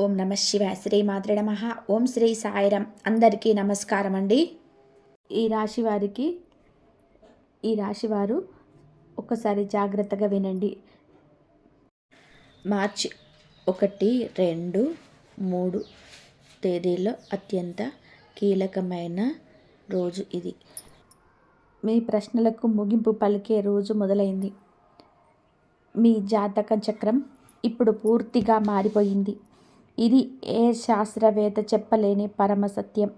ఓం నమ శివాయ. శ్రీ మాత్రే నమః. ఓం శ్రీ సాయిరం. అందరికీ నమస్కారం అండి. ఈ రాశివారు ఒక్కసారి జాగ్రత్తగా వినండి. మార్చి 1, 2, 3 తేదీల్లో అత్యంత కీలకమైన రోజు ఇది. మీ ప్రశ్నలకు ముగింపు పలికే రోజు మొదలైంది. మీ జాతక చక్రం ఇప్పుడు పూర్తిగా మారిపోయింది. ఇది ఏ శాస్త్రవేత్త చెప్పలేని పరమ సత్యం.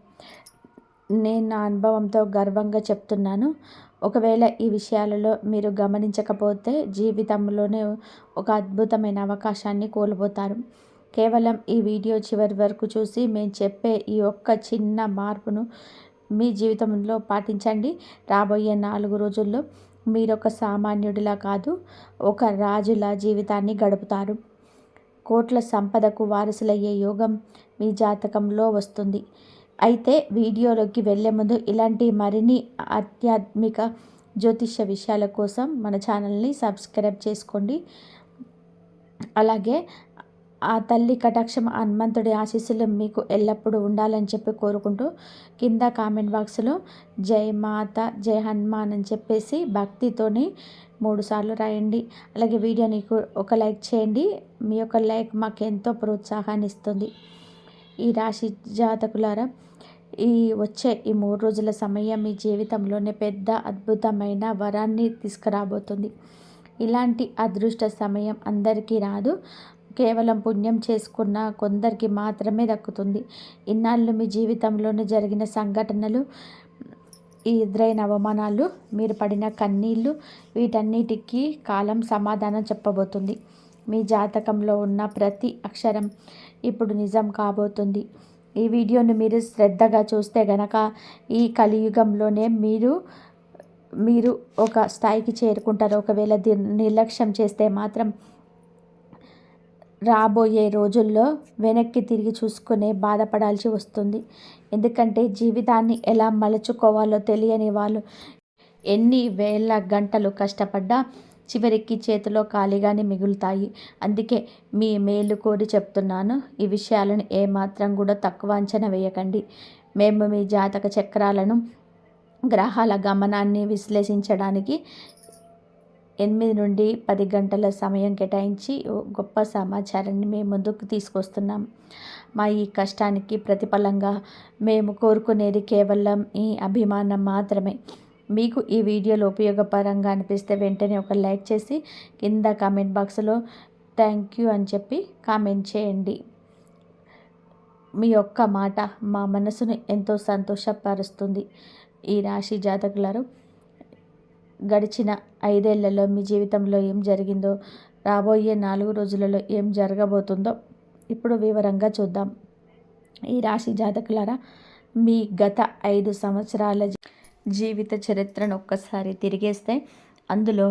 నేను నా అనుభవంతో గర్వంగా చెప్తున్నాను. ఒకవేళ ఈ విషయాలలో మీరు గమనించకపోతే జీవితంలోనే ఒక అద్భుతమైన అవకాశాన్ని కోల్పోతారు. కేవలం ఈ వీడియో చివరి వరకు చూసి మేము చెప్పే ఈ ఒక్క చిన్న మార్పును మీ జీవితంలో పాటించండి. రాబోయే 4 రోజుల్లో మీరొక సామాన్యుడిలా కాదు, ఒక రాజుల జీవితాన్ని గడుపుతారు. కోట్ల సంపదకు వారసులయ్యే యోగం మీ జాతకంలో వస్తుంది. అయితే వీడియోలోకి వెళ్ళే ముందు ఇలాంటి మరిన్ని ఆధ్యాత్మిక జ్యోతిష్య విషయాల కోసం మన ఛానల్ని సబ్స్క్రైబ్ చేసుకోండి. అలాగే ఆ తల్లి కటాక్షం, హనుమంతుడి ఆశీస్సులు మీకు ఎల్లప్పుడూ ఉండాలని చెప్పి కోరుకుంటూ కింద కామెంట్ బాక్స్లో జై మాత, జై హనుమాన్ అని చెప్పేసి భక్తితోని 3 సార్లు రాయండి. అలాగే వీడియోని ఒక లైక్ చేయండి. మీ యొక్క లైక్ మాకు ఎంతో ప్రోత్సాహాన్ని ఇస్తుంది. ఈ రాశి జాతకులారా, వచ్చే 3 రోజుల సమయం మీ జీవితంలోనే పెద్ద అద్భుతమైన వరాన్ని తీసుకురాబోతుంది. ఇలాంటి అదృష్ట సమయం అందరికీ రాదు. కేవలం పుణ్యం చేసుకున్న కొందరికి మాత్రమే దక్కుతుంది. ఇన్నాళ్ళు మీ జీవితంలోనే జరిగిన సంఘటనలు, ఈ ఎదురైన అవమానాలు, మీరు పడిన కన్నీళ్ళు, వీటన్నిటికీ కాలం సమాధానం చెప్పబోతుంది. మీ జాతకంలో ఉన్న ప్రతి అక్షరం ఇప్పుడు నిజం కాబోతుంది. ఈ వీడియోని మీరు శ్రద్ధగా చూస్తే గనక ఈ కలియుగంలోనే మీరు ఒక స్థాయికి చేరుకుంటారు. ఒకవేళ నిర్లక్ష్యం చేస్తే మాత్రం రాబోయే రోజుల్లో వెనక్కి తిరిగి చూసుకునే బాధపడాల్సి వస్తుంది. ఎందుకంటే జీవితాన్ని ఎలా మలుచుకోవాలో తెలియని వాళ్ళు ఎన్ని వేల గంటలు కష్టపడ్డా చివరికి చేతిలో ఖాళీగానే మిగులుతాయి. అందుకే మీ మేలు కోరి చెప్తున్నాను. ఈ విషయాలను ఏమాత్రం కూడా తక్కువ అంచనా వేయకండి. మేము మీ జాతక చక్రాలను, గ్రహాల గమనాన్ని విశ్లేషించడానికి 8 నుండి 10 గంటల సమయం కేటాయించి గొప్ప సమాచారాన్ని మేము ముందుకు తీసుకొస్తున్నాం. మా ఈ కష్టానికి ప్రతిఫలంగా మేము కోరుకునేది కేవలం ఈ అభిమానం మాత్రమే. మీకు ఈ వీడియోలో ఉపయోగపరంగా అనిపిస్తే వెంటనే ఒక లైక్ చేసి కింద కామెంట్ బాక్స్లో థ్యాంక్ యూ అని చెప్పి కామెంట్ చేయండి. మీ యొక్క మాట మా మనసును ఎంతో సంతోషపరుస్తుంది. ఈ రాశి జాతకులారు, గడిచిన 5 ఏళ్లలో మీ జీవితంలో ఏం జరిగిందో, రాబోయే 4 రోజులలో ఏం జరగబోతుందో ఇప్పుడు వివరంగా చూద్దాం. ఈ రాశి జాతకులారా, మీ గత 5 సంవత్సరాల జీవిత చరిత్రను ఒక్కసారి తిరిగేస్తే అందులో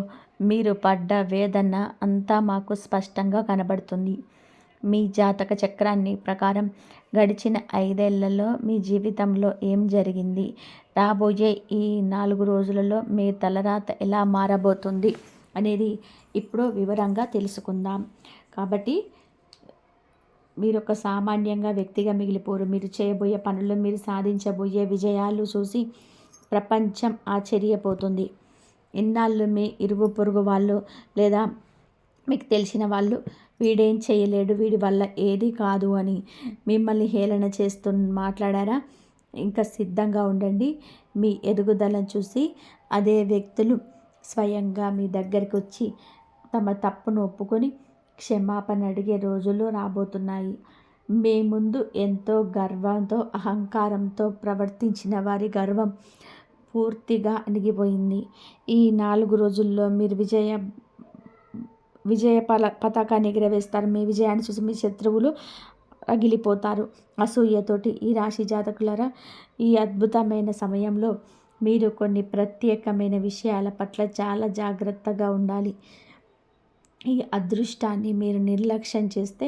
మీరు పడ్డ వేదన అంతా మాకు స్పష్టంగా కనబడుతుంది. మీ జాతక చక్రాన్ని ప్రకారం గడిచిన 5 ఏళ్లలో మీ జీవితంలో ఏం జరిగింది, రాబోయే ఈ 4 రోజులలో మీ తలరాత ఎలా మారబోతుంది అనేది ఇప్పుడు వివరంగా తెలుసుకుందాం. కాబట్టి మీరు ఒక సామాన్యంగా వ్యక్తిగా మిగిలిపోరు. మీరు చేయబోయే పనులు, మీరు సాధించబోయే విజయాలు చూసి ప్రపంచం ఆశ్చర్యపోతుంది. ఇన్నాళ్ళు మీ ఇరుగు పొరుగు వాళ్ళు లేదా మీకు తెలిసిన వాళ్ళు వీడేం చేయలేడు, వీడి వల్ల ఏది కాదు అని మిమ్మల్ని హేళన చేస్తూ మాట్లాడారా? ఇంకా సిద్ధంగా ఉండండి. మీ ఎదుగుదలను చూసి అదే వ్యక్తులు స్వయంగా మీ దగ్గరికి వచ్చి తమ తప్పును ఒప్పుకొని క్షమాపణ అడిగే రోజులు రాబోతున్నాయి. మీ ముందు ఎంతో గర్వంతో, అహంకారంతో ప్రవర్తించిన వారి గర్వం పూర్తిగా అణిగిపోయింది. ఈ 4 రోజుల్లో మీరు విజయ పతాకాన్ని ఎగరవేస్తారు. మీ విజయాన్ని చూసి మీ శత్రువులు రగిలిపోతారు అసూయతోటి. ఈ రాశి జాతకులారా, ఈ అద్భుతమైన సమయంలో మీరు కొన్ని ప్రత్యేకమైన విషయాల పట్ల చాలా జాగ్రత్తగా ఉండాలి. ఈ అదృష్టాన్ని మీరు నిర్లక్ష్యం చేస్తే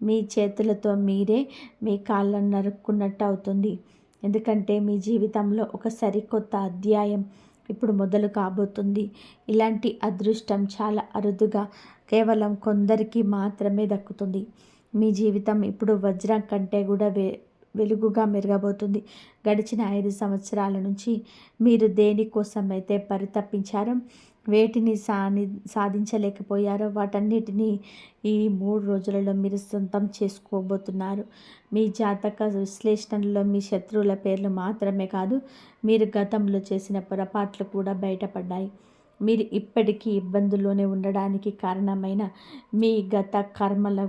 మీ చేతులతో మీరే మీ కాళ్ళను నరుక్కున్నట్టు అవుతుంది. ఎందుకంటే మీ జీవితంలో ఒక సరికొత్త అధ్యాయం ఇప్పుడు మొదలు కాబోతుంది. ఇలాంటి అదృష్టం చాలా అరుదుగా కేవలం కొందరికి మాత్రమే దక్కుతుంది. మీ జీవితం ఇప్పుడు వజ్రం కంటే కూడా వెలుగుగా మెరగబోతుంది. గడిచిన 5 సంవత్సరాల నుంచి మీరు దేనికోసమైతే పరితపించారో, వేటిని సాధించలేకపోయారో వాటన్నిటినీ ఈ 3 రోజులలో మీరు సొంతం చేసుకోబోతున్నారు. మీ జాతక విశ్లేషణలో మీ శత్రువుల పేర్లు మాత్రమే కాదు, మీరు గతంలో చేసిన పొరపాట్లు కూడా బయటపడ్డాయి. మీరు ఇప్పటికీ ఇబ్బందుల్లోనే ఉండడానికి కారణమైన మీ గత కర్మల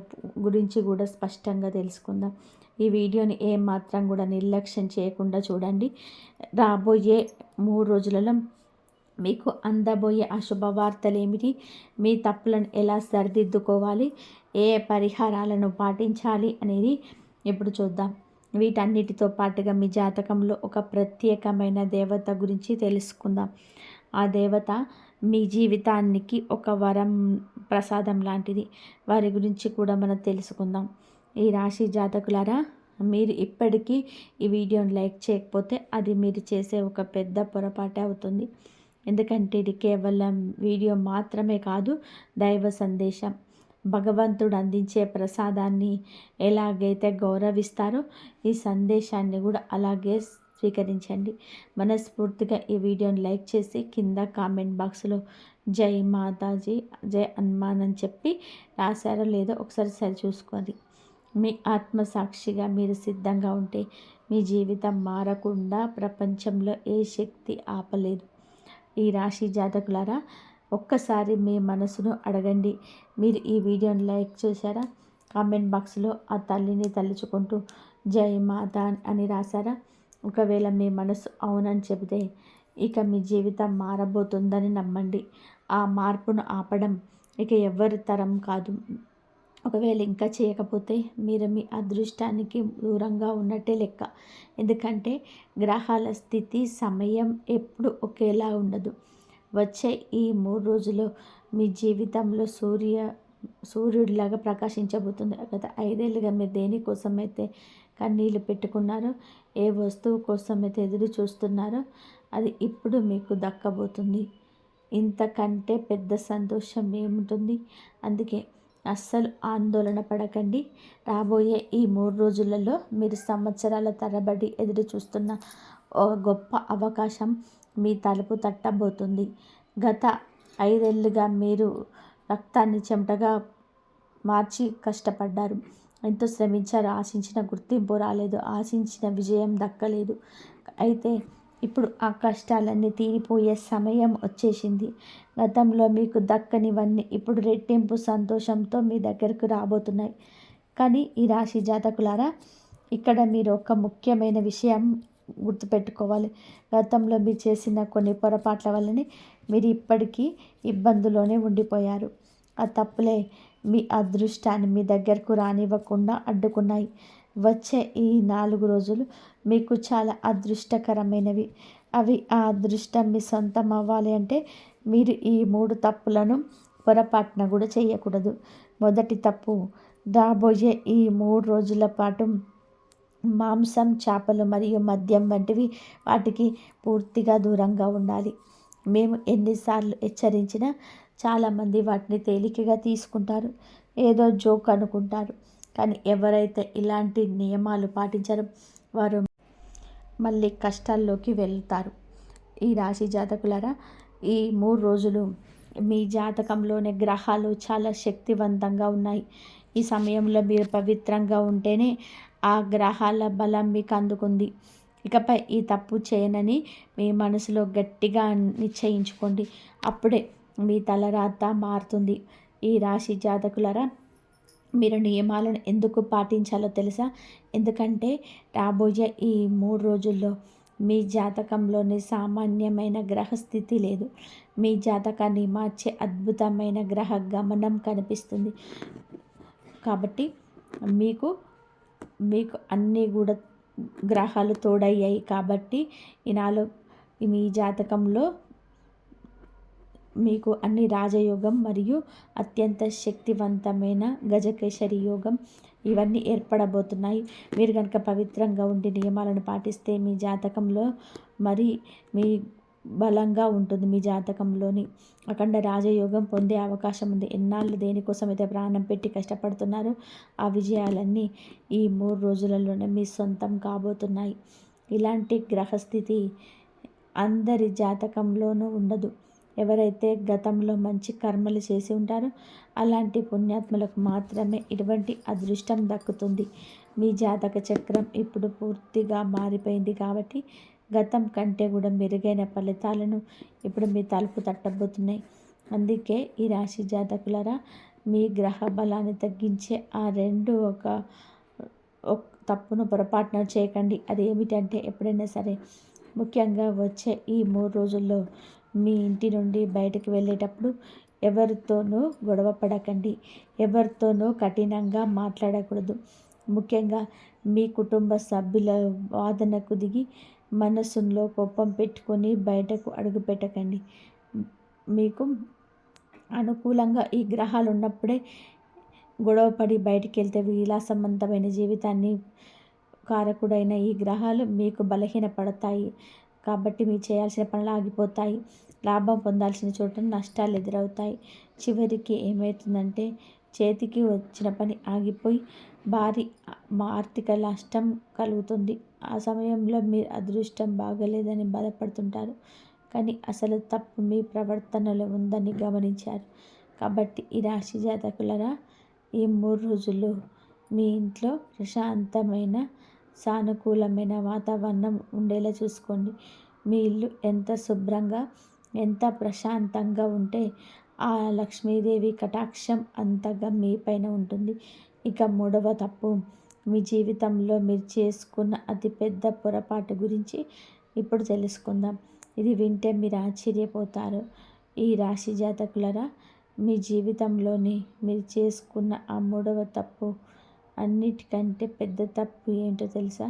గురించి కూడా స్పష్టంగా తెలుసుకుందాం. ఈ వీడియోని ఏమాత్రం కూడా నిర్లక్ష్యం చేయకుండా చూడండి. రాబోయే 3 రోజులలో మీకు అందబోయే అశుభవార్తలు ఏమిటి, మీ తప్పులను ఎలా సరిదిద్దుకోవాలి, ఏ పరిహారాలను పాటించాలి అనేది ఇప్పుడు చూద్దాం. వీటన్నిటితో పాటుగా మీ జాతకంలో ఒక ప్రత్యేకమైన దేవత గురించి తెలుసుకుందాం. ఆ దేవత మీ జీవితానికి ఒక వరం ప్రసాదం లాంటిది. వారి గురించి కూడా మనం తెలుసుకుందాం. ఈ రాశి జాతకులారా, మీరు ఇప్పటికీ ఈ వీడియోని లైక్ చేయకపోతే అది మీరు చేసే ఒక పెద్ద పొరపాటే అవుతుంది. ఎందుకంటే ఇది కేవలం వీడియో మాత్రమే కాదు, దైవ సందేశం. భగవంతుడు అందించే ప్రసాదాన్ని ఎలాగైతే గౌరవిస్తారో ఈ సందేశాన్ని కూడా అలాగే స్వీకరించండి. మనస్ఫూర్తిగా ఈ వీడియోని లైక్ చేసి కింద కామెంట్ బాక్స్లో జై మాతాజీ, జై హనుమాన్ అని చెప్పి రాశారో లేదో ఒకసారి సరి చూసుకోండి. మీ ఆత్మసాక్షిగా మీరు సిద్ధంగా ఉంటే మీ జీవితం మారకుండా ప్రపంచంలో ఏ శక్తి ఆపలేదు. ఈ రాశి జాతకులారా, ఒక్కసారి మీ మనసును అడగండి. మీరు ఈ వీడియోని లైక్ చేశారా? కామెంట్ బాక్స్లో ఆ తల్లిని తలుచుకుంటూ జై మాతా అని రాశారా? ఒకవేళ మీ మనసు అవునని చెబితే ఇక మీ జీవితం మారబోతుందని నమ్మండి. ఆ మార్పును ఆపడం ఇక ఎవరి తరం కాదు. ఒకవేళ ఇంకా చేయకపోతే మీరు మీ అదృష్టానికి దూరంగా ఉన్నట్టే లెక్క. ఎందుకంటే గ్రహాల స్థితి, సమయం ఎప్పుడు ఒకేలా ఉండదు. వచ్చే ఈ 3 రోజులు మీ జీవితంలో సూర్యుడిలాగా ప్రకాశించబోతుంది. గత 5 ఏళ్ళుగా మీరు దేనికోసమైతే కన్నీళ్ళు పెట్టుకున్నారో, ఏ వస్తువు కోసమైతే ఎదురు చూస్తున్నారో అది ఇప్పుడు మీకు దక్కబోతుంది. ఇంతకంటే పెద్ద సంతోషం ఏముంటుంది? అందుకే అస్సలు ఆందోళన పడకండి. రాబోయే ఈ 3 రోజులలో మీరు సంవత్సరాల తరబడి ఎదురు చూస్తున్న ఒక గొప్ప అవకాశం మీ తలుపు తట్టబోతుంది. గత 5 ఏళ్ళుగా మీరు రక్తాన్ని చెమటగా మార్చి కష్టపడ్డారు. ఎంతో శ్రమించారు. ఆశించిన గుర్తింపు రాలేదు, ఆశించిన విజయం దక్కలేదు. అయితే ఇప్పుడు ఆ కష్టాలన్నీ తీరిపోయే సమయం వచ్చేసింది. గతంలో మీకు దక్కనివన్నీ ఇప్పుడు రెట్టింపు సంతోషంతో మీ దగ్గరకు రాబోతున్నాయి. కానీ ఈ రాశి జాతకులారా, ఇక్కడ మీరు ఒక ముఖ్యమైన విషయం గుర్తుపెట్టుకోవాలి. గతంలో మీరు చేసిన కొన్ని పొరపాట్ల వల్లనే మీరు ఇప్పటికీ ఇబ్బందులోనే ఉండిపోయారు. ఆ తప్పులే మీ అదృష్టాన్ని మీ దగ్గరకు రానివ్వకుండా అడ్డుకున్నాయి. వచ్చే ఈ 4 రోజులు మీకు చాలా అదృష్టకరమైనవి. ఆ అదృష్టం మీ సొంతం అవ్వాలి అంటే మీరు ఈ 3 తప్పులను పొరపాటున కూడా చేయకూడదు. మొదటి తప్పు, రాబోయే ఈ 3 రోజుల పాటు మాంసం, చేపలు మరియు మద్యం వంటివి వాటికి పూర్తిగా దూరంగా ఉండాలి. మేము ఎన్నిసార్లు హెచ్చరించినా చాలామంది వాటిని తేలికగా తీసుకుంటారు, ఏదో జోక్ అనుకుంటారు. కానీ ఎవరైతే ఇలాంటి నియమాలు పాటించారో వారు మళ్ళీ కష్టాల్లోకి వెళ్తారు. ఈ రాశి జాతకులారా, ఈ 3 రోజులు మీ జాతకంలోని గ్రహాలు చాలా శక్తివంతంగా ఉన్నాయి. ఈ సమయంలో మీరు పవిత్రంగా ఉంటేనే ఆ గ్రహాల బలం మీకు అందుకుంది. ఇకపై ఈ తప్పు చేయనని మీ మనసులో గట్టిగా నిశ్చయించుకోండి. అప్పుడే మీ తలరాత మారుతుంది. ఈ రాశి జాతకులారా, మీరు నియమాలను ఎందుకు పాటించాలో తెలుసా? ఎందుకంటే రాబోయే ఈ 3 రోజుల్లో మీ జాతకంలోని సామాన్యమైన గ్రహస్థితి లేదు. మీ జాతకాన్ని మార్చే అద్భుతమైన గ్రహ గమనం కనిపిస్తుంది. కాబట్టి మీకు అన్నీ కూడా గ్రహాలు తోడయ్యాయి. కాబట్టి మీ జాతకంలో మీకు అన్ని రాజయోగం మరియు అత్యంత శక్తివంతమైన గజకేసరి యోగం ఇవన్నీ ఏర్పడబోతున్నాయి. మీరు కనుక పవిత్రంగా ఉండి నియమాలను పాటిస్తే మీ జాతకంలో మీ బలంగా ఉంటుంది మీ జాతకంలోని. అఖండ రాజయోగం పొందే అవకాశం ఉంది. ఎన్నాళ్ళు దేనికోసం అయితే ప్రాణం పెట్టి కష్టపడుతున్నారో ఆ విజయాలన్నీ ఈ 3 రోజులలోనే మీ సొంతం కాబోతున్నాయి. ఇలాంటి గ్రహస్థితి అందరి జాతకంలోనూ ఉండదు. ఎవరైతే గతంలో మంచి కర్మలు చేసి ఉంటారో అలాంటి పుణ్యాత్ములకు మాత్రమే ఇటువంటి అదృష్టం దక్కుతుంది. మీ జాతక చక్రం ఇప్పుడు పూర్తిగా మారిపోయింది కాబట్టి గతం కంటే కూడా మెరుగైన ఫలితాలను ఇప్పుడు మీ తలుపు తట్టబోతున్నాయి. అందుకే ఈ రాశి జాతకులరా, మీ గ్రహ బలాన్ని తగ్గించే ఆ ఒక తప్పును పొరపాటున చేయకండి. అది ఏమిటంటే ఎప్పుడైనా సరే, ముఖ్యంగా వచ్చే ఈ 3 రోజుల్లో మీ ఇంటి నుండి బయటకు వెళ్ళేటప్పుడు ఎవరితోనూ గొడవ పడకండి. ఎవరితోనూ కఠినంగా మాట్లాడకూడదు. ముఖ్యంగా మీ కుటుంబ సభ్యుల వాదనకు దిగి మనసులో కోపం పెట్టుకొని బయటకు అడుగు పెట్టకండి. మీకు అనుకూలంగా ఈ గ్రహాలు ఉన్నప్పుడే గొడవపడి బయటికి వెళ్తే విలాసవంతమైన జీవితాన్ని కారకుడైన ఈ గ్రహాలు మీకు బలహీనపడతాయి. కాబట్టి మీరు చేయాల్సిన పనులు ఆగిపోతాయి. లాభం పొందాల్సిన చోట నష్టాలు ఎదురవుతాయి. చివరికి ఏమవుతుందంటే చేతికి వచ్చిన పని ఆగిపోయి భారీ ఆర్థిక నష్టం కలుగుతుంది. ఆ సమయంలో మీరు అదృష్టం బాగలేదని బాధపడుతుంటారు. కానీ అసలు తప్పు మీ ప్రవర్తనలో ఉందని గమనించారు. కాబట్టి ఈ రాశి జాతకులరా, ఈ 3 రోజులు మీ ఇంట్లో ప్రశాంతమైన సానుకూలమైన వాతావరణం ఉండేలా చూసుకోండి. మీ ఇల్లు ఎంత శుభ్రంగా ఎంత ప్రశాంతంగా ఉంటే ఆ లక్ష్మీదేవి కటాక్షం అంతగా మీ పైన ఉంటుంది. ఇక 3వ తప్పు, మీ జీవితంలో మీరు చేసుకున్న అతిపెద్ద పొరపాటు గురించి ఇప్పుడు తెలుసుకుందాం. ఇది వింటే మీరు ఆశ్చర్యపోతారు. ఈ రాశి జాతకులరా, మీ జీవితంలోని మీరు చేసుకున్న ఆ 3వ తప్పు అన్నిటికంటే పెద్ద తప్పు ఏంటో తెలుసా?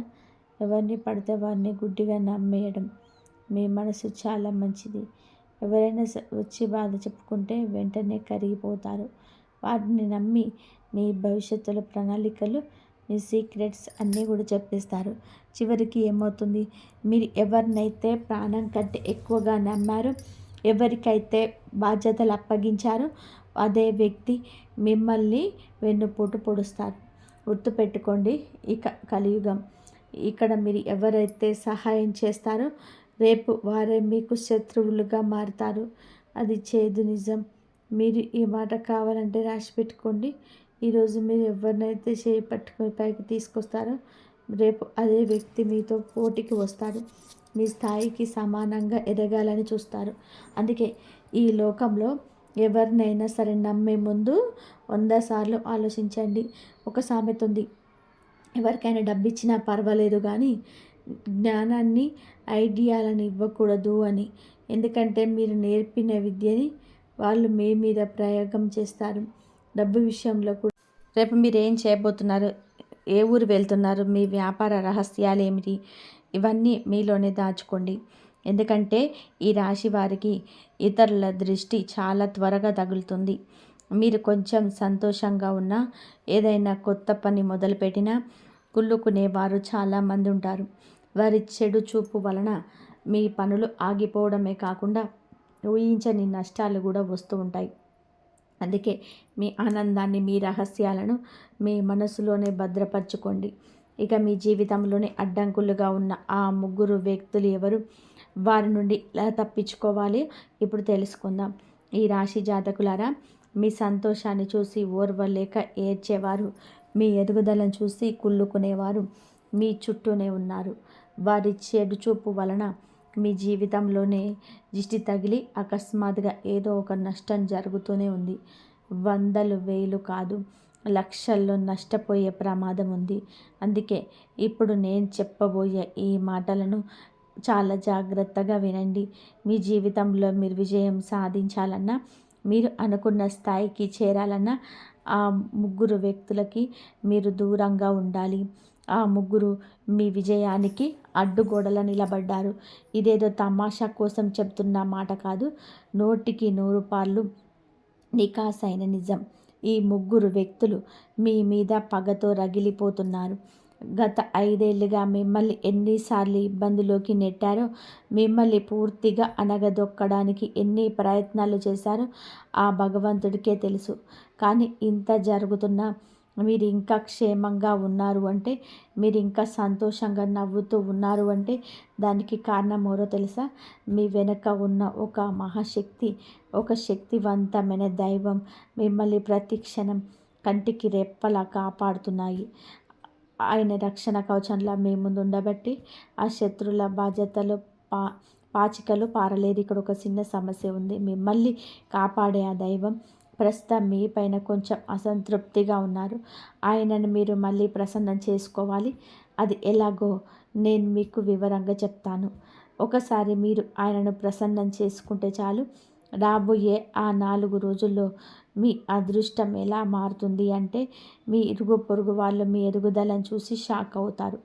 ఎవరిని పడితే వారిని గుడ్డిగా నమ్మేయడం. మీ మనసు చాలా మంచిది. ఎవరైనా వచ్చి బాధ చెప్పుకుంటే వెంటనే కరిగిపోతారు. వాటిని నమ్మి మీ భవిష్యత్తులో ప్రణాళికలు, మీ సీక్రెట్స్ అన్నీ కూడా చెప్పేస్తారు. చివరికి ఏమవుతుంది? మీరు ఎవరినైతే ప్రాణం కంటే ఎక్కువగా నమ్మారో, ఎవరికైతే బాధ్యతలు అప్పగించారో అదే వ్యక్తి మిమ్మల్ని వెన్నుపోటు పొడుస్తారు. గుర్తుపెట్టుకోండి, ఇక కలియుగం. ఇక్కడ మీరు ఎవరైతే సహాయం చేస్తారో రేపు వారే మీకు శత్రువులుగా మారుతారు. అది చేదు నిజం. మీరు ఈ మాట కావాలంటే రాసి పెట్టుకోండి. ఈరోజు మీరు ఎవరినైతే చేయి పట్టుకొని పైకి తీసుకొస్తారో రేపు అదే వ్యక్తి మీతో పోటీకి వస్తాడు. మీ స్థాయికి సమానంగా ఎదగాలని చూస్తారు. అందుకే ఈ లోకంలో ఎవరినైనా సరే నమ్మే ముందు 100 సార్లు ఆలోచించండి. ఒక సామెత ఉంది, ఎవరికైనా డబ్బు ఇచ్చినా పర్వాలేదు కానీ జ్ఞానాన్ని, ఐడియాలను ఇవ్వకూడదు అని. ఎందుకంటే మీరు నేర్పిన విద్యని వాళ్ళు మీ మీద ప్రయోగం చేస్తారు. డబ్బు విషయంలో కూడా రేపు మీరు ఏం చేయబోతున్నారు, ఏ ఊరు వెళ్తున్నారు, మీ వ్యాపార రహస్యాలు ఏమిటి, ఇవన్నీ మీలోనే దాచుకోండి. ఎందుకంటే ఈ రాశి వారికి ఇతరుల దృష్టి చాలా త్వరగా తగులుతుంది. మీరు కొంచెం సంతోషంగా ఉన్నా, ఏదైనా కొత్త పని మొదలుపెట్టినా కుళ్ళుకునేవారు చాలామంది ఉంటారు. వారి చెడు చూపు వలన మీ పనులు ఆగిపోవడమే కాకుండా ఊహించని నష్టాలు కూడా వస్తూ ఉంటాయి. అందుకే మీ ఆనందాన్ని, మీ రహస్యాలను మీ మనసులోనే భద్రపరచుకోండి. ఇక మీ జీవితంలోనే అడ్డంకులుగా ఉన్న ఆ 3 వ్యక్తులు ఎవరు, వారి నుండి ఎలా తప్పించుకోవాలి ఇప్పుడు తెలుసుకుందాం. ఈ రాశి జాతకులారా, మీ సంతోషాన్ని చూసి ఓర్వలేక ఏడ్చేవారు, మీ ఎదుగుదలను చూసి కుళ్ళుకునేవారు మీ చుట్టూనే ఉన్నారు. వారి చెడు చూపు వలన మీ జీవితంలోనే దిష్టి తగిలి అకస్మాత్తుగా ఏదో ఒక నష్టం జరుగుతూనే ఉంది. వందలు, వేలు కాదు, లక్షల్లో నష్టపోయే ప్రమాదం ఉంది. అందుకే ఇప్పుడు నేను చెప్పబోయే ఈ మాటలను చాలా జాగ్రత్తగా వినండి. మీ జీవితంలో మీరు విజయం సాధించాలన్నా, మీరు అనుకున్న స్థాయికి చేరాలన్నా ఆ 3 వ్యక్తులకి మీరు దూరంగా ఉండాలి. ఆ 3 మీ విజయానికి అడ్డుగోడలా నిలబడ్డారు. ఇదేదో తమాషా కోసం చెప్తున్న మాట కాదు, 100కి 100 పాళ్ళు నికాసైన నిజం. ఈ 3 వ్యక్తులు మీ మీద పగతో రగిలిపోతున్నారు. గత 5 ఏళ్లుగా మిమ్మల్ని ఎన్నిసార్లు ఇబ్బందిలోకి నెట్టారో, మిమ్మల్ని పూర్తిగా అణగదొక్కడానికి ఎన్ని ప్రయత్నాలు చేశారో ఆ భగవంతుడికే తెలుసు. కానీ ఇంత జరుగుతున్నా మీరు ఇంకా క్షేమంగా ఉన్నారు అంటే, మీరు ఇంకా సంతోషంగా నవ్వుతూ ఉన్నారు అంటే దానికి కారణం ఎవరో తెలుసా? మీ వెనక ఉన్న ఒక మహాశక్తి, ఒక శక్తివంతమైన దైవం మిమ్మల్ని ప్రతి క్షణం కంటికి రెప్పలా కాపాడుతున్నాయి. ఆయన రక్షణ కవచంలా మీ ముందు ఉండబట్టి ఆ శత్రువుల బాధ్యతలు పా పాచికలు పారలేదు. ఇక్కడ ఒక చిన్న సమస్య ఉంది. మిమ్మల్ని కాపాడే ఆ దైవం ప్రస్తుతం మీ పైన కొంచెం అసంతృప్తిగా ఉన్నారు. ఆయనను మీరు మళ్ళీ ప్రసన్నం చేసుకోవాలి. అది ఎలాగో నేను మీకు వివరంగా చెప్తాను. ఒకసారి మీరు ఆయనను ప్రసన్నం చేసుకుంటే చాలు, రాబోయే ఆ 4 రోజుల్లో మీ అదృష్టం ఎలా మారుతుంది అంటే, మీ ఇరుగు పొరుగు వాళ్ళు మీ ఎదుగుదలను చూసి షాక్ అవుతారు.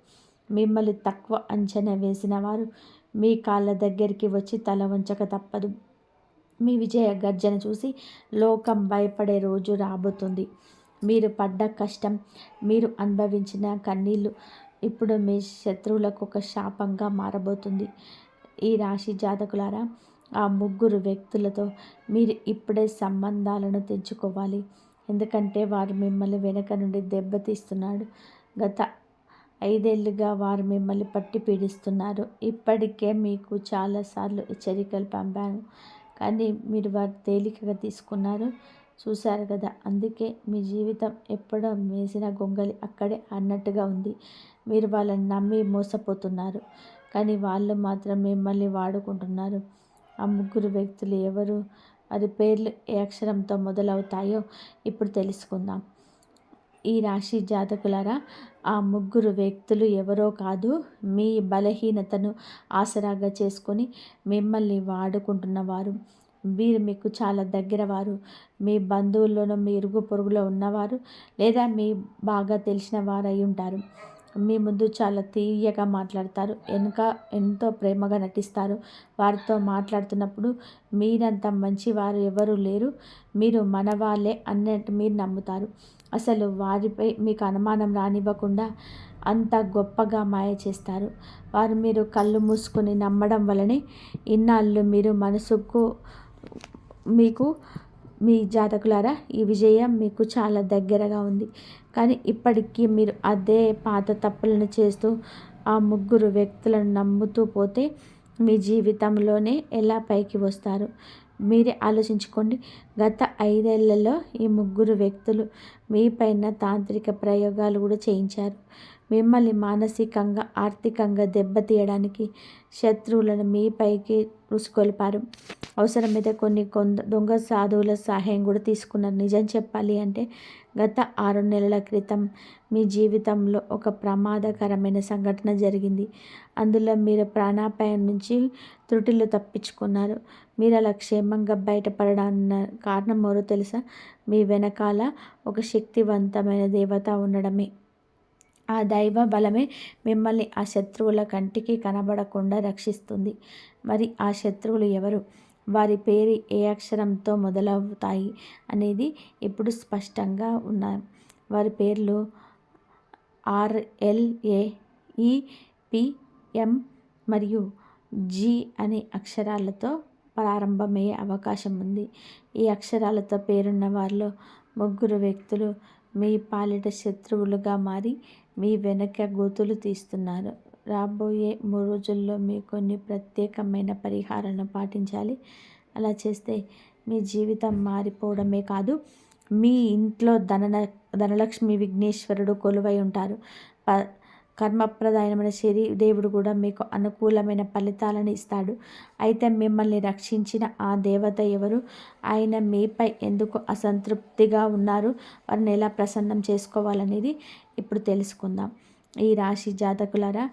మిమ్మల్ని తక్కువ అంచనా వేసిన వారు మీ కాళ్ళ దగ్గరికి వచ్చి తల వంచక తప్పదు. మీ విజయ గర్జన చూసి లోకం భయపడే రోజు రాబోతుంది. మీరు పడ్డ కష్టం, మీరు అనుభవించిన కన్నీళ్ళు ఇప్పుడు మీ శత్రువులకు ఒక శాపంగా మారబోతుంది. ఈ రాశి జాతకులారా, ఆ 3 వ్యక్తులతో మీరు ఇప్పుడే సంబంధాలను తెంచుకోవాలి. ఎందుకంటే వారు మిమ్మల్ని వెనక నుండి దెబ్బతీస్తున్నాడు. గత 5 ఏళ్లుగా వారు మిమ్మల్ని పట్టి పీడిస్తున్నారు. ఇప్పటికే మీకు చాలాసార్లు హెచ్చరికలు పంపాను, కానీ మీరు వారు తేలికగా తీసుకున్నారు. చూశారు కదా, అందుకే మీ జీవితం ఎప్పుడో మేసిన గొంగలి అక్కడే అన్నట్టుగా ఉంది. మీరు వాళ్ళని నమ్మి మోసపోతున్నారు, కానీ వాళ్ళు మాత్రం మిమ్మల్ని వాడుకుంటున్నారు. ఆ 3 వ్యక్తులు ఎవరు? వారి పేర్లు ఏ అక్షరంతో మొదలవుతాయో ఇప్పుడు తెలుసుకుందాం. ఈ రాశి జాతకులారా, ఆ 3 వ్యక్తులు ఎవరో కాదు, మీ బలహీనతను ఆసరాగా చేసుకొని మిమ్మల్ని వాడుకుంటున్నవారు. వీరు మీకు చాలా దగ్గర వారు. మీ బంధువుల్లోనూ, మీ ఇరుగు పొరుగులో ఉన్నవారు, లేదా మీ బాగా తెలిసిన వారు అయి ఉంటారు. మీ ముందు చాలా తీయగా మాట్లాడతారు, వెనుక ఎంతో ప్రేమగా నటిస్తారు. వారితో మాట్లాడుతున్నప్పుడు మీరంత మంచివారు ఎవరూ లేరు, మీరు మనవాళ్ళే అన్నట్టు మీరు నమ్ముతారు. అసలు వారిపై మీకు అనుమానం రానివ్వకుండా అంత గొప్పగా మాయ చేస్తారు. వారు మీరు కళ్ళు మూసుకొని నమ్మడం వలనే ఇన్నాళ్ళు మీరు మనసుకు మీకు మీ జాతకులారా, ఈ విజయం మీకు చాలా దగ్గరగా ఉంది. కానీ ఇప్పటికీ మీరు అదే పాత తప్పులను చేస్తూ ఆ 3 వ్యక్తులను నమ్ముతూ పోతే మీ జీవితంలోనే ఎలా పైకి వస్తారు? మీరే ఆలోచించుకోండి. గత 5 ఏళ్లలో ఈ 3 వ్యక్తులు మీ పైన తాంత్రిక ప్రయోగాలు కూడా చేయించారు. మిమ్మల్ని మానసికంగా, ఆర్థికంగా దెబ్బతీయడానికి శత్రువులను మీ పైకి ఉసుకొల్పారు. అవసరమైతే కొన్ని దొంగ సాధువుల సహాయం కూడా తీసుకున్నారు. నిజం చెప్పాలి అంటే గత 6 నెలల క్రితం మీ జీవితంలో ఒక ప్రమాదకరమైన సంఘటన జరిగింది. అందులో మీరు ప్రాణాపాయం నుంచి త్రుటిలో తప్పించుకున్నారు. మీరు అలా క్షేమంగా బయటపడడానికి కారణం ఎవరో తెలుసా? మీ వెనకాల ఒక శక్తివంతమైన దేవత ఉండడమే. ఆ దైవ బలమే మిమ్మల్ని ఆ శత్రువుల కంటికి కనబడకుండా రక్షిస్తుంది. మరి ఆ శత్రువులు ఎవరు? వారి పేరు ఏ అక్షరంతో మొదలవుతాయి అనేది ఇప్పుడు స్పష్టంగా ఉన్నాయి. వారి పేర్లు RLAEPM మరియు G అనే అక్షరాలతో ప్రారంభమయ్యే అవకాశం ఉంది. ఈ అక్షరాలతో పేరున్న వారిలో 3 వ్యక్తులు మీ పాలిట శత్రువులుగా మారి మీ వెనక గోతులు తీస్తున్నారు. రాబోయే 3 రోజుల్లో మీరు కొన్ని ప్రత్యేకమైన పరిహారాలను పాటించాలి. అలా చేస్తే మీ జీవితం మారిపోవడమే కాదు, మీ ఇంట్లో ధనలక్ష్మి విఘ్నేశ్వరుడు కొలువై ఉంటారు. కర్మప్రధానమైన దేవుడు కూడా మీకు అనుకూలమైన ఫలితాలను ఇస్తాడు. అయితే మిమ్మల్ని రక్షించిన ఆ దేవత ఎవరు? ఆయన మీపై ఎందుకు అసంతృప్తిగా ఉన్నారు? వారిని ఎలా ప్రసన్నం చేసుకోవాలనేది ఇప్పుడు తెలుసుకుందాం. ఈ రాశి జాతకులారా,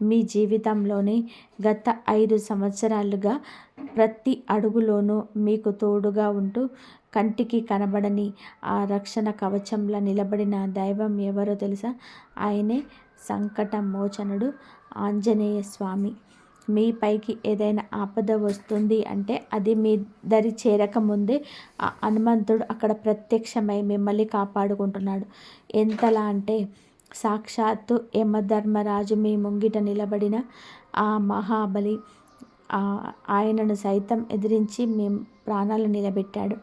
మీ జీవితంలోని గత 5 సంవత్సరాలుగా ప్రతి అడుగులోనూ మీకు తోడుగా ఉంటూ కంటికి కనబడని ఆ రక్షణ కవచంలా నిలబడిన దైవం ఎవరో తెలుసా? ఆయనే సంకట మోచనుడు ఆంజనేయ స్వామి. మీ పైకి ఏదైనా ఆపద వస్తుంది అంటే అది మీ దరి చేరకముందే ఆ హనుమంతుడు అక్కడ ప్రత్యక్షమై మిమ్మల్ని కాపాడుకుంటున్నాడు. ఎంతలా అంటే సాక్షాత్తు యమధర్మరాజు మీ ముంగిట నిలబడిన ఆ మహాబలి ఆయనను సైతం ఎదిరించి మేము ప్రాణాలు నిలబెట్టాడు.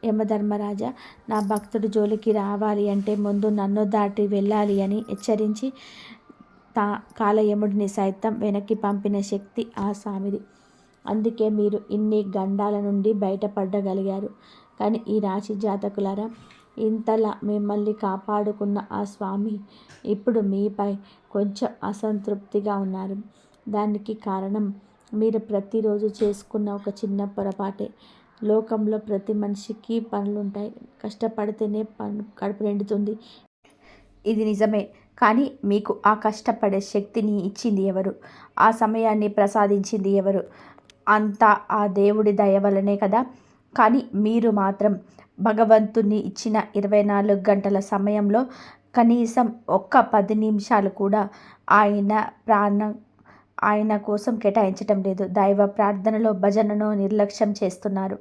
యమధర్మరాజా, నా భక్తుడు జోలికి రావాలి అంటే ముందు నన్ను దాటి వెళ్ళాలి అని హెచ్చరించి కాలయముడిని సైతం వెనక్కి పంపిన శక్తి ఆ స్వామిది. అందుకే మీరు ఇన్ని గండాల నుండి బయటపడగలిగారు. కానీ ఈ రాశి జాతకులారా, ఇంతలా మిమ్మల్ని కాపాడుకున్న ఆ స్వామి ఇప్పుడు మీపై కొంచెం అసంతృప్తిగా ఉన్నారు. దానికి కారణం మీరు ప్రతిరోజు చేసుకున్న ఒక చిన్న పొరపాటే. లోకంలో ప్రతి మనిషికి పనులుంటాయి. కష్టపడితేనే కడుపు నిండుతుంది. ఇది నిజమే. కానీ మీకు ఆ కష్టపడే శక్తిని ఇచ్చింది ఎవరు? ఆ సమయాన్ని ప్రసాదించింది ఎవరు? అంతా ఆ దేవుడి దయ వల్లనే కదా. కానీ మీరు మాత్రం భగవంతుని ఇచ్చిన 24 గంటల సమయంలో కనీసం ఒక్క 10 నిమిషాలు కూడా ఆయన కోసం కేటాయించటం లేదు. దైవ ప్రార్థనలో, భజనను నిర్లక్ష్యం చేస్తున్నారు.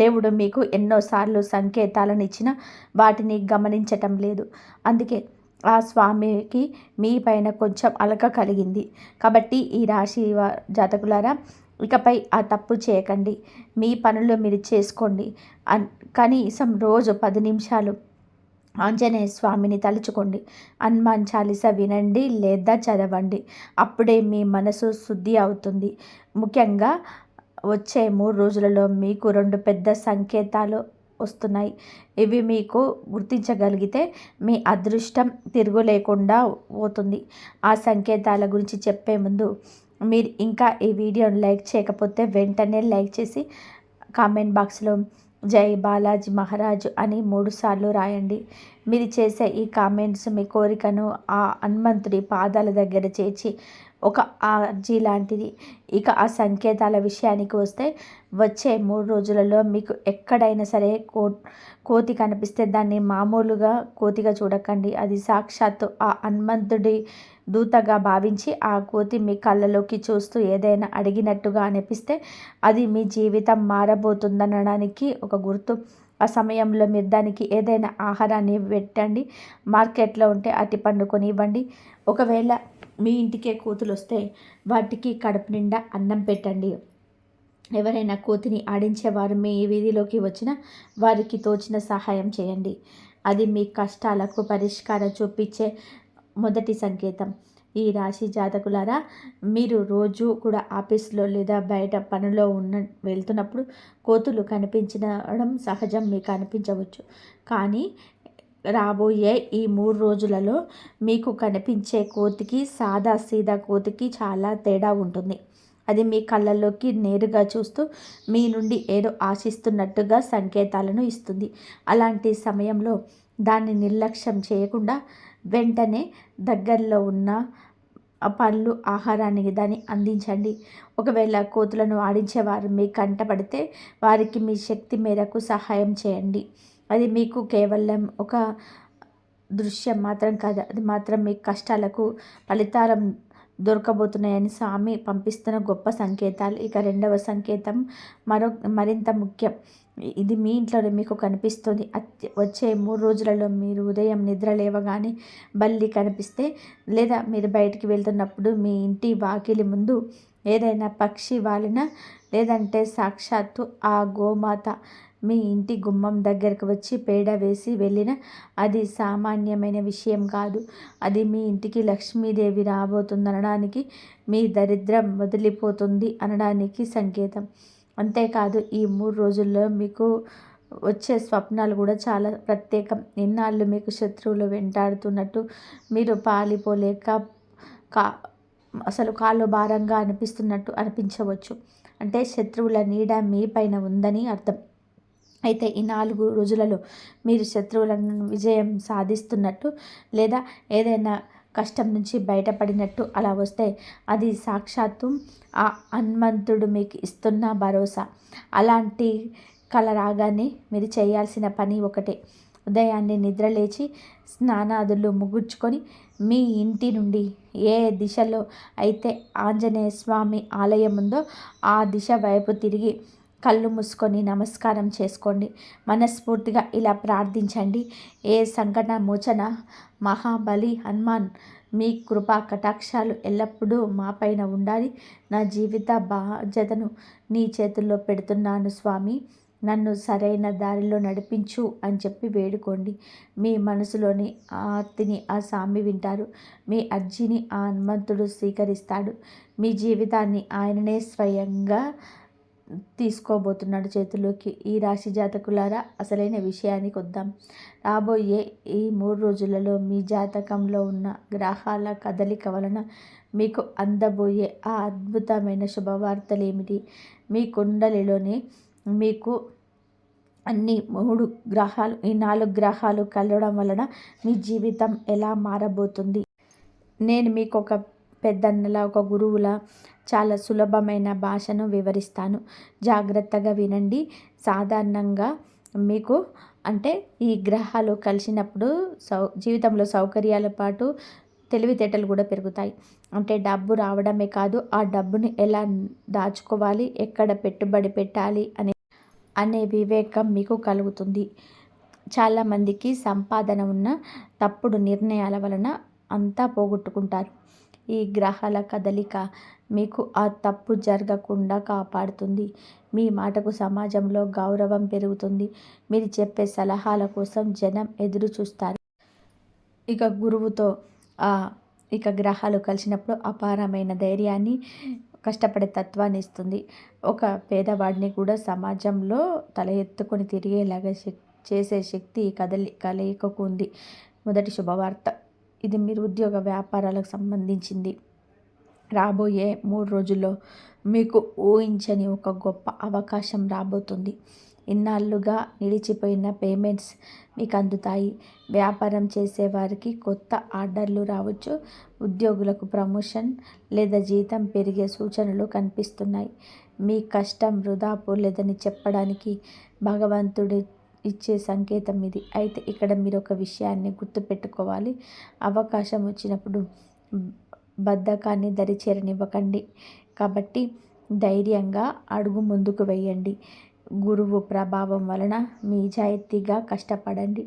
దేవుడు మీకు ఎన్నోసార్లు సంకేతాలను ఇచ్చినా వాటిని గమనించటం లేదు. అందుకే ఆ స్వామికి మీ పైన కొంచెం అలక కలిగింది. కాబట్టి ఈ రాశి జాతకులారా, ఇకపై ఆ తప్పు చేయకండి. మీ పనులు మీరు చేసుకోండి. కనీసం రోజు 10 నిమిషాలు ఆంజనేయ స్వామిని తలుచుకోండి. హనుమాన్ చాలీసా వినండి లేదా చదవండి. అప్పుడే మీ మనసు శుద్ధి అవుతుంది. ముఖ్యంగా వచ్చే 3 రోజులలో మీకు 2 పెద్ద సంకేతాలు వస్తున్నాయి. ఇవి మీకు గుర్తించగలిగితే మీ అదృష్టం తిరుగులేకుండా పోతుంది. ఆ సంకేతాల గురించి చెప్పే ముందు మీరు ఇంకా ఈ వీడియోని లైక్ చేయకపోతే వెంటనే లైక్ చేసి కామెంట్ బాక్స్లో జై బాలాజీ మహారాజు అని 3 సార్లు రాయండి. మీరు చేసే ఈ కామెంట్స్ మీ కోరికను ఆ హనుమంతుడి పాదాల దగ్గర చేర్చి ఒక అర్జీ లాంటిది. ఇక ఆ సంకేతాల విషయానికి వస్తే, వచ్చే 3 రోజులలో మీకు ఎక్కడైనా సరే కోతి కనిపిస్తే దాన్ని మామూలుగా కోతిగా చూడకండి. అది సాక్షాత్తు ఆ హనుమంతుడి దూతగా భావించి ఆ కోతి మీ కళ్ళలోకి చూస్తూ ఏదైనా అడిగినట్టుగా అనిపిస్తే అది మీ జీవితం మారబోతుందనడానికి ఒక గుర్తు. ఆ సమయంలో మీరు దానికి ఏదైనా ఆహారాన్ని పెట్టండి. మార్కెట్లో ఉంటే అరటిపండు కొనివ్వండి. ఒకవేళ మీ ఇంటికే కోతులు వస్తే వాటికి కడుపు నిండా అన్నం పెట్టండి. ఎవరైనా కోతిని ఆడించేవారు మీ వీధిలోకి వచ్చినా వారికి తోచిన సహాయం చేయండి. అది మీ కష్టాలకు పరిష్కారం చూపించే మొదటి సంకేతం. ఈ రాశి జాతకులారా, మీరు రోజు కూడా ఆఫీస్లో లేదా బయట పనిలో వెళ్తున్నప్పుడు కోతులు కనిపించడం సహజం. మీకు అనిపించవచ్చు. కానీ రాబోయే ఈ 3 రోజులలో మీకు కనిపించే కోతికి సాదా సీదా కోతికి చాలా తేడా ఉంటుంది. అది మీ కళ్ళల్లోకి నేరుగా చూస్తూ మీ నుండి ఏదో ఆశిస్తున్నట్టుగా సంకేతాలను ఇస్తుంది. అలాంటి సమయంలో దాన్ని నిర్లక్ష్యం చేయకుండా వెంటనే దగ్గరలో ఉన్న పళ్ళు, ఆహారాన్ని దాన్ని అందించండి. ఒకవేళ కోతులను ఆడించేవారు మీ కంటపడితే వారికి మీ శక్తి మేరకు సహాయం చేయండి. అది మీకు కేవలం ఒక దృశ్యం మాత్రం కాదు. అది మాత్రం మీ కష్టాలకు ఫలితాలం దొరకబోతున్నాయని స్వామి పంపిస్తున్న గొప్ప సంకేతాలు. ఇక 2వ సంకేతం మరింత ముఖ్యం. ఇది మీ ఇంట్లోనే మీకు కనిపిస్తుంది. వచ్చే 3 రోజులలో మీరు ఉదయం నిద్ర లేవగానే బల్లి కనిపిస్తే, లేదా మీరు బయటికి వెళ్తున్నప్పుడు మీ ఇంటి వాకిలి ముందు ఏదైనా పక్షి వాలినా, లేదంటే సాక్షాత్తు ఆ గోమాత మీ ఇంటి గుమ్మం దగ్గరకు వచ్చి పేడ వేసి వెళ్ళిన, అది సామాన్యమైన విషయం కాదు. అది మీ ఇంటికి లక్ష్మీదేవి రాబోతుందనడానికి, మీ దరిద్రం వదిలిపోతుంది అనడానికి సంకేతం. అంతేకాదు, ఈ 3 రోజుల్లో మీకు వచ్చే స్వప్నాలు కూడా చాలా ప్రత్యేకం. ఇన్నాళ్ళు మీకు శత్రువులు వెంటాడుతున్నట్టు, మీరు పాలిపోలేక అసలు కాళ్ళు భారంగా అనిపిస్తున్నట్టు అనిపించవచ్చు. అంటే శత్రువుల నీడ మీ పైన ఉందని అర్థం. అయితే ఈ 4 రోజులలో మీరు శత్రువులను విజయం సాధిస్తున్నట్టు, లేదా ఏదైనా కష్టం నుంచి బయటపడినట్టు అలా వస్తే అది సాక్షాత్తు ఆ హనుమంతుడు మీకు ఇస్తున్న భరోసా. అలాంటి కల రాగానే మీరు చేయాల్సిన పని ఒకటే. ఉదయాన్నే నిద్రలేచి స్నానాదులు ముగించుకొని మీ ఇంటి నుండి ఏ దిశలో అయితే ఆంజనేయ స్వామి ఆలయం ఉందో ఆ దిశ వైపు తిరిగి కళ్ళు మూసుకొని నమస్కారం చేసుకోండి. మనస్ఫూర్తిగా ఇలా ప్రార్థించండి. ఏ సంకట మోచన మహాబలి హనుమాన్ మీ కృపా కటాక్షాలు ఎల్లప్పుడూ మాపైన ఉండాలి. నా జీవిత బాధ్యతను నీ చేతుల్లో పెడుతున్నాను స్వామి, నన్ను సరైన దారిలో నడిపించు అని చెప్పి వేడుకోండి. మీ మనసులోని ఆర్తిని ఆ స్వామి వింటారు. మీ అర్జీని ఆ హనుమంతుడు స్వీకరిస్తాడు. మీ జీవితాన్ని ఆయననే స్వయంగా తీసుకోబోతున్నాడు చేతిలోకి. ఈ రాశి జాతకులారా, అసలైన విషయానికి వద్దాం. రాబోయే ఈ 3 రోజులలో మీ జాతకంలో ఉన్న గ్రహాల కదలిక వలన మీకు అందబోయే ఆ అద్భుతమైన శుభవార్తలు ఏమిటి? మీ కుండలిలోనే మీకు అన్ని 3 గ్రహాలు, ఈ 4 గ్రహాలు కలవడం వలన మీ జీవితం ఎలా మారబోతుంది? నేను మీకు ఒక పెద్దన్నలా, ఒక గురువులా చాలా సులభమైన భాషను వివరిస్తాను. జాగ్రత్తగా వినండి. సాధారణంగా మీకు అంటే ఈ గ్రహాలు కలిసినప్పుడు జీవితంలో సౌకర్యాల పాటు తెలివితేటలు కూడా పెరుగుతాయి. అంటే డబ్బు రావడమే కాదు, ఆ డబ్బుని ఎలా దాచుకోవాలి, ఎక్కడ పెట్టుబడి పెట్టాలి అనే వివేకం మీకు కలుగుతుంది. చాలామందికి సంపాదన ఉన్న తప్పుడు నిర్ణయాల వలన అంతా పోగొట్టుకుంటారు. ఈ గ్రహాల కదలిక మీకు ఆ తప్పు జరగకుండా కాపాడుతుంది. మీ మాటకు సమాజంలో గౌరవం పెరుగుతుంది. మీరు చెప్పే సలహాల కోసం జనం ఎదురు చూస్తారు. ఇక గురువుతో ఇక గ్రహాలు కలిసినప్పుడు అపారమైన ధైర్యాన్ని, కష్టపడే తత్వాన్ని ఇస్తుంది. ఒక పేదవాడిని కూడా సమాజంలో తల ఎత్తుకొని తిరిగేలాగా చేసే శక్తి ఈ కలయికకు ఉంది. మొదటి శుభవార్త, ఇది మీరు ఉద్యోగ వ్యాపారాలకు సంబంధించింది. రాబోయే 3 రోజుల్లో మీకు ఊహించని ఒక గొప్ప అవకాశం రాబోతుంది. ఇన్నాళ్ళుగా నిలిచిపోయిన పేమెంట్స్ మీకు అందుతాయి. వ్యాపారం చేసేవారికి కొత్త ఆర్డర్లు రావచ్చు. ఉద్యోగులకు ప్రమోషన్ లేదా జీతం పెరిగే సూచనలు కనిపిస్తున్నాయి. మీ కష్టం వృధా పోలేదని చెప్పడానికి భగవంతుడి ఇచ్చే సంకేతం ఇది. అయితే ఇక్కడ మీరు ఒక విషయాన్ని గుర్తుపెట్టుకోవాలి. అవకాశం వచ్చినప్పుడు బద్ధకాన్ని దరిచేరనివ్వకండి. కాబట్టి ధైర్యంగా అడుగు ముందుకు వేయండి. గురువు ప్రభావం వలన నిజాయితీగా కష్టపడండి.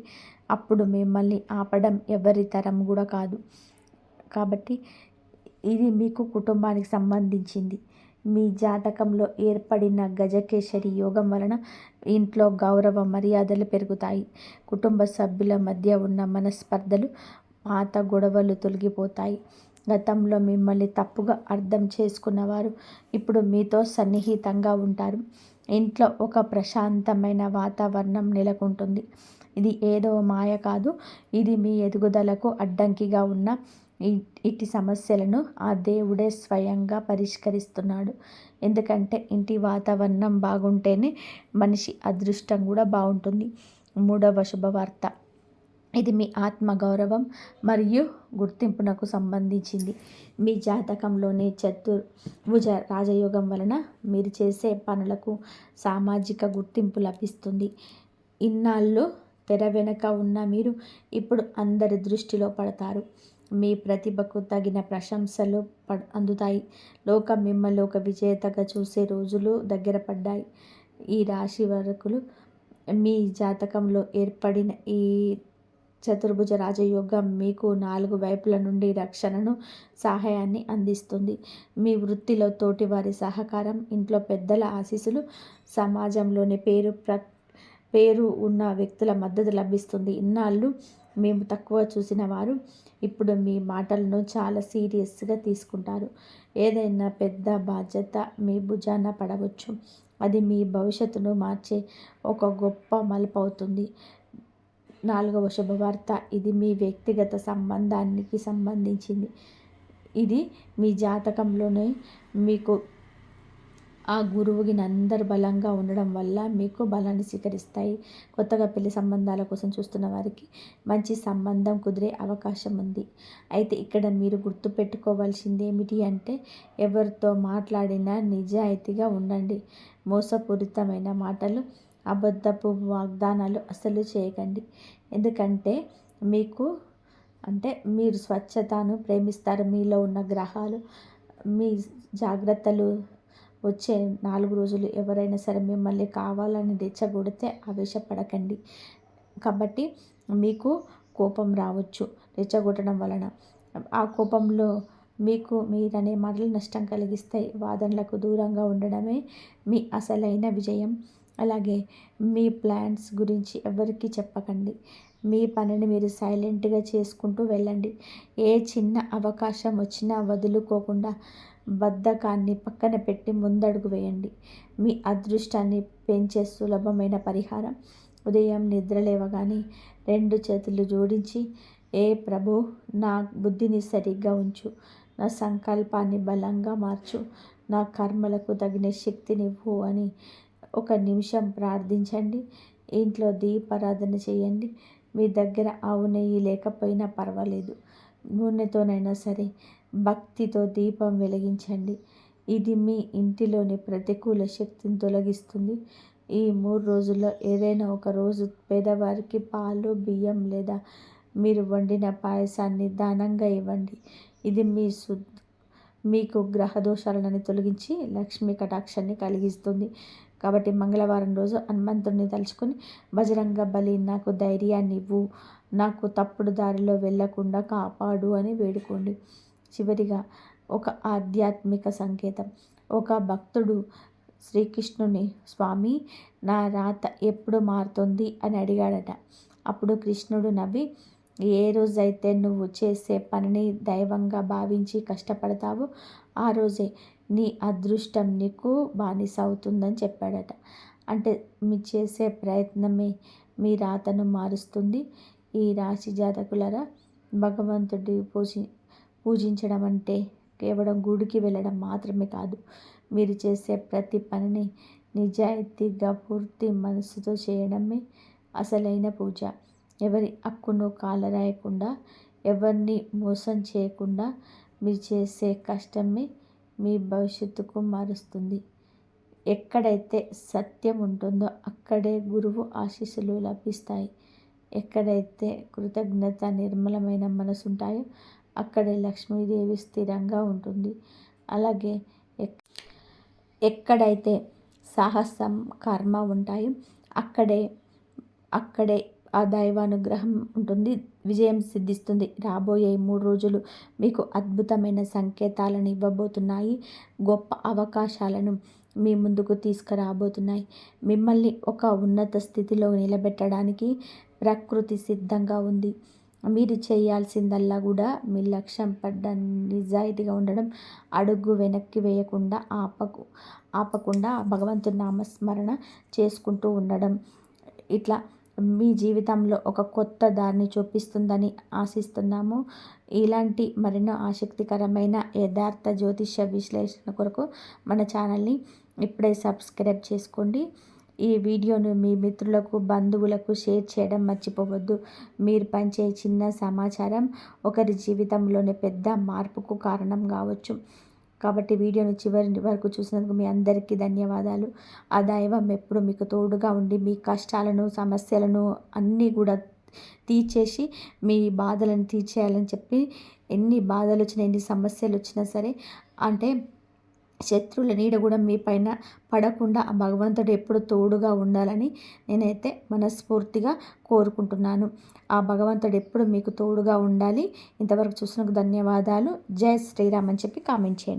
అప్పుడు మిమ్మల్ని ఆపడం ఎవరి తరం కూడా కాదు. కాబట్టి ఇది మీకు కుటుంబానికి సంబంధించింది. మీ జాతకంలో ఏర్పడిన గజకేసరి యోగం వలన ఇంట్లో గౌరవ మర్యాదలు పెరుగుతాయి. కుటుంబ సభ్యుల మధ్య ఉన్న మనస్పర్ధలు, పాత గొడవలు తొలగిపోతాయి. గతంలో మిమ్మల్ని తప్పుగా అర్థం చేసుకున్నవారు ఇప్పుడు మీతో సన్నిహితంగా ఉంటారు. ఇంట్లో ఒక ప్రశాంతమైన వాతావరణం నెలకొంటుంది. ఇది ఏదో మాయ కాదు. ఇది మీ ఎదుగుదలకు అడ్డంకిగా ఉన్న ఇట్టి సమస్యలను ఆ దేవుడే స్వయంగా పరిష్కరిస్తున్నాడు. ఎందుకంటే ఇంటి వాతావరణం బాగుంటేనే మనిషి అదృష్టం కూడా బాగుంటుంది. 3వ శుభవార్త, ఇది మీ ఆత్మగౌరవం మరియు గుర్తింపునకు సంబంధించింది. మీ జాతకంలోని చతుర్భుజ రాజయోగం వలన మీరు చేసే పనులకు సామాజిక గుర్తింపు లభిస్తుంది. ఇన్నాళ్ళు తెర వెనుక ఉన్న మీరు ఇప్పుడు అందరి దృష్టిలో పడతారు. మీ ప్రతిభకు తగిన ప్రశంసలు అందుతాయి. లోకం మిమ్మల్ని ఒక విజేతగా చూసే రోజులు దగ్గర పడ్డాయి. ఈ రాశి వరకులు మీ జాతకంలో ఏర్పడిన ఈ చతుర్భుజ రాజయోగం మీకు 4 వైపుల నుండి రక్షణను, సహాయాన్ని అందిస్తుంది. మీ వృత్తిలో తోటివారి సహకారం, ఇంట్లో పెద్దల ఆశీస్సులు, సమాజంలోని పేరు ఉన్న వ్యక్తుల మద్దతు లభిస్తుంది. ఇన్నాళ్ళు మేము తక్కువ చూసిన వారు ఇప్పుడు మీ మాటలను చాలా సీరియస్గా తీసుకుంటారు. ఏదైనా పెద్ద బాధ్యత మీ భుజాన పడవచ్చు. అది మీ భవిష్యత్తును మార్చే ఒక గొప్ప మలుపు అవుతుంది. 4వ శుభవార్త, ఇది మీ వ్యక్తిగత సంబంధానికి సంబంధించింది. ఇది మీ జాతకంలోనే మీకు ఆ గురువుకి అందరు బలంగా ఉండడం వల్ల మీకు బలాన్ని స్వీకరిస్తాయి. కొత్తగా పెళ్లి సంబంధాల కోసం చూస్తున్న వారికి మంచి సంబంధం కుదిరే అవకాశం ఉంది. అయితే ఇక్కడ మీరు గుర్తుపెట్టుకోవాల్సింది ఏమిటి అంటే, ఎవరితో మాట్లాడినా నిజాయితీగా ఉండండి. మోసపూరితమైన మాటలు, అబద్ధపు వాగ్దానాలు అస్సలు చేయకండి. ఎందుకంటే మీరు స్వచ్ఛతను ప్రేమిస్తారు. మీలో ఉన్న గ్రహాలు మీ జాగ్రత్తలు వచ్చే 4 రోజులు ఎవరైనా సరే మిమ్మల్ని కావాలని రెచ్చగొడితే ఆవేశపడకండి. కాబట్టి మీకు కోపం రావచ్చు రెచ్చగొట్టడం వలన. ఆ కోపంలో మీకు మీరనే మాటలు నష్టం కలిగిస్తాయి. వాదనలకు దూరంగా ఉండడమే మీ అసలైన విజయం. అలాగే మీ ప్లాన్స్ గురించి ఎవరికీ చెప్పకండి. మీ పనిని మీరు సైలెంట్గా చేసుకుంటూ వెళ్ళండి. ఏ చిన్న అవకాశం వచ్చినా వదులుకోకుండా బద్ధకాన్ని పక్కన పెట్టి ముందడుగు వేయండి. మీ అదృష్టాన్ని పెంచే సులభమైన పరిహారం ఉదయం నిద్ర లేవగానే 2 చేతులు జోడించి, ఏ ప్రభు, నా బుద్ధిని సరిగ్గా ఉంచు, నా సంకల్పాన్ని బలంగా మార్చు, నా కర్మలకు తగిన శక్తినివ్వు అని 1 నిమిషం ప్రార్థించండి. ఇంట్లో దీపారాధన చేయండి. మీ దగ్గర ఆవు నెయ్యి లేకపోయినా పర్వాలేదు, నూనెతోనైనా సరే భక్తితో దీపం వెలిగించండి. ఇది మీ ఇంటిలోని ప్రతికూల శక్తిని తొలగిస్తుంది. ఈ 3 రోజుల్లో ఏదైనా ఒక రోజు పేదవారికి పాలు, బియ్యం లేదా మీరు వండిన పాయసాన్ని దానంగా ఇవ్వండి. ఇది మీకు గ్రహ దోషాలను తొలగించి లక్ష్మీ కటాక్షాన్ని కలిగిస్తుంది. కాబట్టి మంగళవారం రోజు హనుమంతుడిని తలుచుకొని, బజరంగ బలి, నాకు ధైర్యాన్ని ఇవ్వు, నాకు తప్పుడు దారిలో వెళ్ళకుండా కాపాడు అని వేడుకోండి. చివరిగా ఒక ఆధ్యాత్మిక సంకేతం. ఒక భక్తుడు శ్రీకృష్ణుని, స్వామి, నా రాత ఎప్పుడు మారుతుంది అని అడిగాడట. అప్పుడు కృష్ణుడు నవ్వి, ఏ రోజైతే నువ్వు చేసే పనిని దైవంగా భావించి కష్టపడతావో ఆ రోజే నీ అదృష్టం నీకు బానిస అవుతుందని చెప్పాడట. అంటే మీ చేసే ప్రయత్నమే మీ రాతను మారుస్తుంది. ఈ రాశి జాతకులరా, భగవంతుడి పూజించడం అంటే కేవలం గుడికి వెళ్ళడం మాత్రమే కాదు. మీరు చేసే ప్రతి పనిని నిజాయితీగా పూర్తి మనసుతో చేయడమే అసలైన పూజ. ఎవరి హక్కును కాలరాయకుండా, ఎవరిని మోసం చేయకుండా మీరు చేసే కష్టమే మీ భవిష్యత్తుకు మారుస్తుంది. ఎక్కడైతే సత్యం ఉంటుందో అక్కడే గురువు ఆశీస్సులు లభిస్తాయి. ఎక్కడైతే కృతజ్ఞత, నిర్మలమైన మనసు ఉంటాయో అక్కడే లక్ష్మీదేవి స్థిరంగా ఉంటుంది. అలాగే ఎక్కడైతే సాహసం, కర్మ ఉంటాయో అక్కడే ఆ దైవానుగ్రహం ఉంటుంది, విజయం సిద్ధిస్తుంది. రాబోయే 3 రోజులు మీకు అద్భుతమైన సంకేతాలను ఇవ్వబోతున్నాయి. గొప్ప అవకాశాలను మీ ముందుకు తీసుకురాబోతున్నాయి. మిమ్మల్ని ఒక ఉన్నత స్థితిలో నిలబెట్టడానికి ప్రకృతి సిద్ధంగా ఉంది. మీరు చేయాల్సిందల్లా కూడా మీ లక్ష్యం పడ్డ నిజాయితీగా ఉండడం, అడుగు వెనక్కి వేయకుండా ఆపకుండా భగవంతుని నామస్మరణ చేసుకుంటూ ఉండడం. ఇట్లా మీ జీవితంలో ఒక కొత్త దారిని చూపిస్తుందని ఆశిస్తున్నాము. ఇలాంటి మరెన్నో ఆసక్తికరమైన యథార్థ జ్యోతిష విశ్లేషణ కొరకు మన ఛానల్ని ఇప్పుడే సబ్స్క్రైబ్ చేసుకోండి. ఈ వీడియోను మీ మిత్రులకు, బంధువులకు షేర్ చేయడం మర్చిపోవద్దు. మీరు పంచే చిన్న సమాచారం ఒకరి జీవితంలోనే పెద్ద మార్పుకు కారణం కావచ్చు. కాబట్టి వీడియోను చివరి వరకు చూసినందుకు మీ అందరికీ ధన్యవాదాలు. ఆ దైవం ఎప్పుడు మీకు తోడుగా ఉండి మీ కష్టాలను, సమస్యలను అన్నీ కూడా తీర్చేసి మీ బాధలను తీర్చేయాలని చెప్పి, ఎన్ని బాధలు వచ్చినా, ఎన్ని సమస్యలు వచ్చినా సరే, అంటే శత్రువుల నీడ కూడా మీ పైన పడకుండా ఆ భగవంతుడు ఎప్పుడు తోడుగా ఉండాలని నేనైతే మనస్ఫూర్తిగా కోరుకుంటున్నాను. ఆ భగవంతుడు ఎప్పుడు మీకు తోడుగా ఉండాలి. ఇంతవరకు చూసినందుకు ధన్యవాదాలు. జై శ్రీరామ్ అని చెప్పి కామెంట్ చేయండి.